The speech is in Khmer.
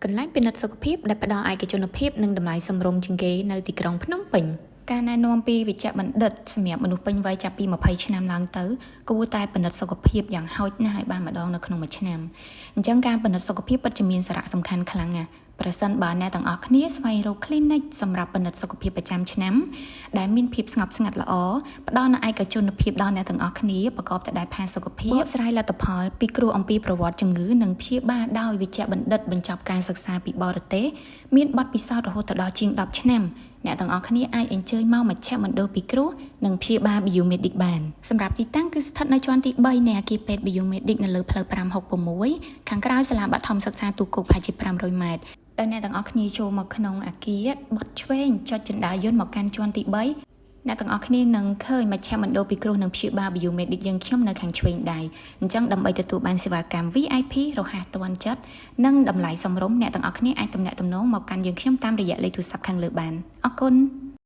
កន្លែងពិនិត្យសុខភាពដែលផ្ដល់ឯកជនភាពនិងតម្លៃសមរម្យជាងគេនៅទីក្រុងភ្នំពេញការណែនាំពីវិជ្ជបណ្ឌិតសម្រាប់មនុស្សពេញវ័យចាប់ពី20ឆ្នាំឡើងទៅគួរតែពិនិត្យសុខភាពយ៉ាងហោចណាស់ឲ្យបានម្ដងនៅក្នុងមួយឆ្នាំអញ្ចឹងការពិនិត្យសុខភាពពិតជាមានសារៈសំខាន់ខ្លាំងណាស់ប្រសិនបើអ្នកទាំងអស់គ្នាស្វែងរក clinic សម្រាប់ពិនិត្យសុខភាពប្រចាំឆ្នាំដែលមានភាពស្ងប់ស្ងាត់ល្អផ្ដល់នូវឯកជនភាពដល់អ្នកទាំងអស់គ្នាប្រកបទៅដោយផាសុខភាពបកស្រាយលទ្ធផលពីគ្រូអំពីប្រវត្តិជំងឺនិងព្យាបាលដោយវិជ្ជបណ្ឌិតបញ្ចប់ការសិក្សាពីបរទេសមានបទពិសោធន៍រហូតដល់ជាង10ឆ្នាំអ្នកទាំងអស់គ្នាអាចអញ្ជើញមកមជ្ឈមណ្ឌលពិគ្រោះនិងព្យាបាល Biomedic បានសម្រាប់ទីតាំងគឺស្ថិតនៅជាន់ទី3នៃអគារពេទ្យ Biomedic នៅលើផ្លូវ566ខាងក្រៅសាលាបឋមសិក្សាទូគោកប្រហែលជា500ម៉ែត្រដោយអ្នកទាំងអស់គ្នាចូលមកក្នុងអគារបត់ឆ្វេងចុចជណ្ដើរយន្តមកកាន់ជាន់ទី3អ្នកទាំងអស់គ្នានឹងឃើញមជ្ឈមណ្ឌលពិគ្រោះនិងព្យាបាល Biomedic យើងខ្ញុំនៅខាងឆ្វេងដៃអញ្ចឹងដើម្បីទទួលបានសេវាកម្ម VIP រហ័សទាន់ចិត្តនិងតម្លៃសមរម្យអ្នកទាំងអស់គ្នាអាចទំនាក់ទំនងមកកាន់យើងខ្ញុំតាមរយៈលេខទូរស័ព្ទខាងលើបានអរគុណ